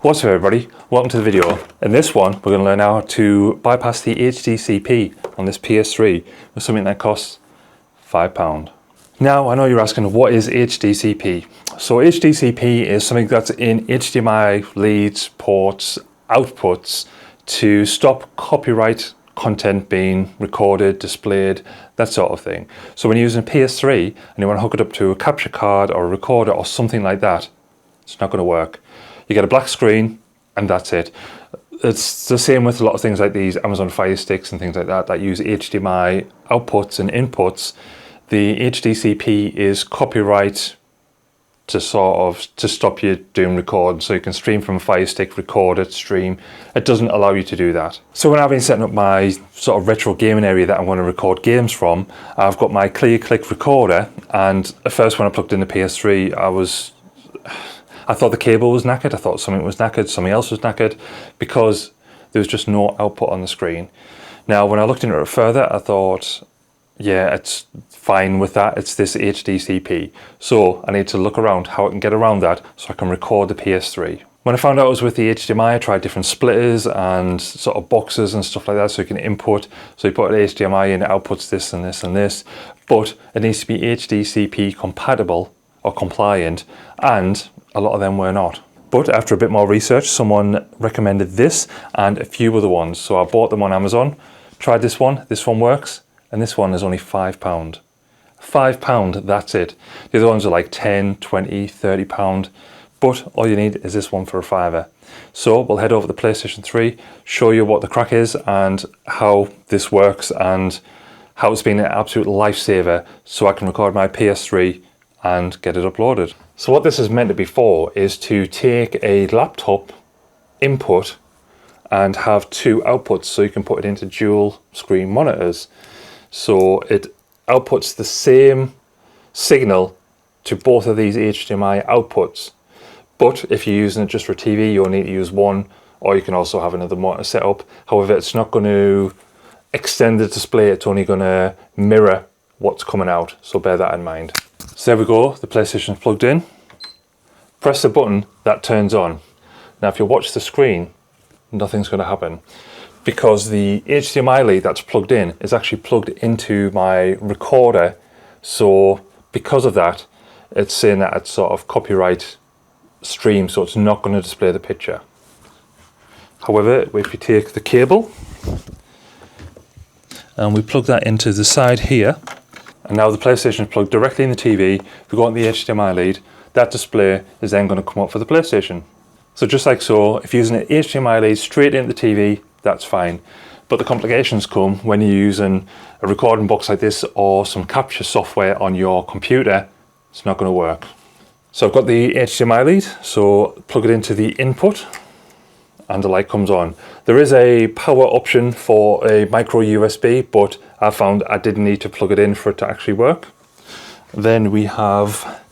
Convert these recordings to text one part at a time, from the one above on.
What's up everybody, welcome to the video. In this one we're going to learn how to bypass the HDCP on this PS3 with something that costs £5. Now I know you're asking, what is HDCP? So HDCP is something that's in HDMI leads, ports, outputs to stop copyright content being recorded, displayed, that sort of thing. So when you're using a PS3 and you want to hook it up to a capture card or a recorder or something like that, it's not going to work. You get a black screen and that's it. It's the same with a lot of things like these Amazon Fire Sticks and things like that that use HDMI outputs and inputs. The HDCP is copyright to stop you doing recording. So you can stream from a Fire Stick, record it, stream. It doesn't allow you to do that. So when I've been setting up my sort of retro gaming area that I want to record games from, I've got my clear click recorder, and at first when I plugged in the PS3 I thought the cable was knackered, I thought something was knackered, something else was knackered, because there was just no output on the screen. Now when I looked into it further, I thought, yeah, it's fine with that, it's this HDCP. So I need to look around how I can get around that so I can record the PS3. When I found out it was with the HDMI, I tried different splitters and sort of boxes and stuff like that so you can input. So you put an HDMI in, it outputs this and this and this, but it needs to be HDCP compatible or compliant, and a lot of them were not. But after a bit more research, someone recommended this and a few other ones. So I bought them on Amazon, tried this one works, and this one is only £5. £5, that's it. The other ones are like 10, 20, £30, but all you need is this one for a £5. So we'll head over to the PlayStation 3, show you what the crack is and how this works and how it's been an absolute lifesaver so I can record my PS3 and get it uploaded. So what this is meant to be for is to take a laptop input and have two outputs so you can put it into dual screen monitors. So it outputs the same signal to both of these HDMI outputs. But if you're using it just for TV, you'll need to use one, or you can also have another monitor set up. However, it's not going to extend the display, it's only going to mirror what's coming out. So bear that in mind. So there we go, the PlayStation's plugged in. Press the button, that turns on. Now if you watch the screen, nothing's going to happen because the HDMI lead that's plugged in is actually plugged into my recorder. So because of that, it's saying that it's sort of copyright stream, so it's not going to display the picture. However, if you take the cable and we plug that into the side here, and now the PlayStation is plugged directly in the TV. If we go on the HDMI lead, that display is then going to come up for the PlayStation. So just like so, if you're using an HDMI lead straight into the TV, that's fine. But the complications come when you're using a recording box like this or some capture software on your computer. It's not going to work. So I've got the HDMI lead, so plug it into the input and the light comes on. There is a power option for a micro USB, but I found I didn't need to plug it in for it to actually work. Then we have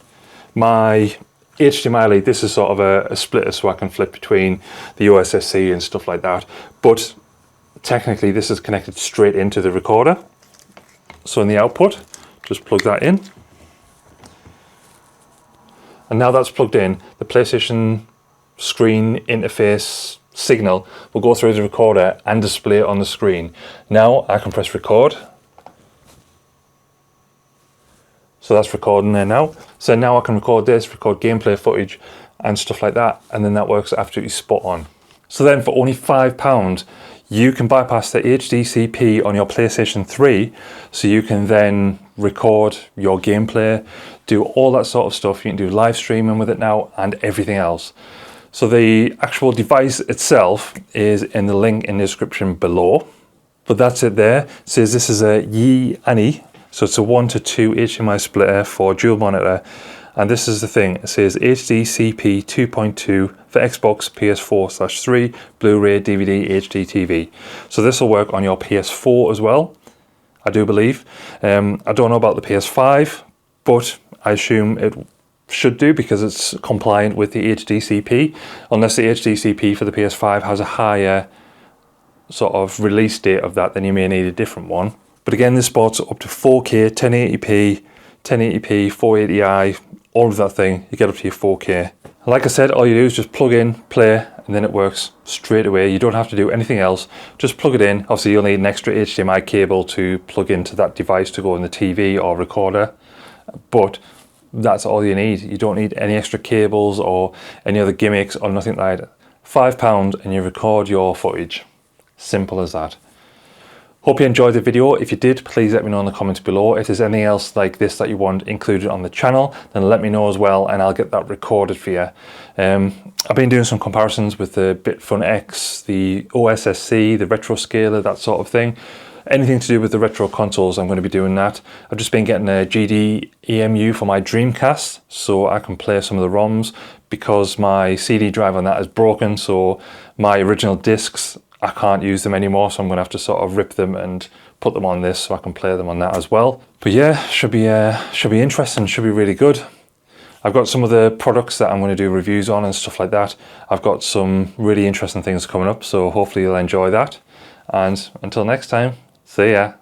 my HDMI lead. This is sort of a splitter so I can flip between the OSSC and stuff like that. But technically this is connected straight into the recorder. So in the output, just plug that in. And now that's plugged in, the PlayStation screen interface signal will go through the recorder and display it on the screen. Now I can press record. So that's recording there now. So now I can record this, record gameplay footage and stuff like that, and then that works absolutely spot on. So then for only £5, you can bypass the HDCP on your PlayStation 3, so you can then record your gameplay, do all that sort of stuff. You can do live streaming with it now and everything else. So the actual device itself is in the link in the description below, but that's it there. It says this is a Yi Ani, so it's a 1 to 2 HDMI splitter for dual monitor, and this is the thing, it says HDCP 2.2 for Xbox, PS4/3, Blu-ray, DVD, HD TV. So this will work on your PS4 as well, I do believe. I don't know about the PS5, but I assume it should do because it's compliant with the HDCP, unless the HDCP for the PS5 has a higher sort of release date of that, then you may need a different one. But again, this supports up to 4K, 1080p, 480i, all of that thing, you get up to your 4K. Like I said, all you do is just plug in, play, and then it works straight away. You don't have to do anything else. Just plug it in. Obviously you'll need an extra HDMI cable to plug into that device to go in the TV or recorder, but that's all you need. You don't need any extra cables or any other gimmicks or nothing like that. £5 and you record your footage. Simple as that. Hope you enjoyed the video. If you did, please let me know in the comments below. If there's anything else like this that you want included on the channel, then let me know as well and I'll get that recorded for you. I've been doing some comparisons with the Bitfun X, the OSSC, the retro scaler, that sort of thing. Anything to do with the retro consoles, I'm going to be doing that. I've just been getting a GD EMU for my Dreamcast so I can play some of the ROMs, because my CD drive on that is broken, so my original discs, I can't use them anymore, so I'm going to have to sort of rip them and put them on this so I can play them on that as well. But yeah, should be interesting, should be really good. I've got some of the products that I'm going to do reviews on and stuff like that. I've got some really interesting things coming up, so hopefully you'll enjoy that. And until next time, see ya.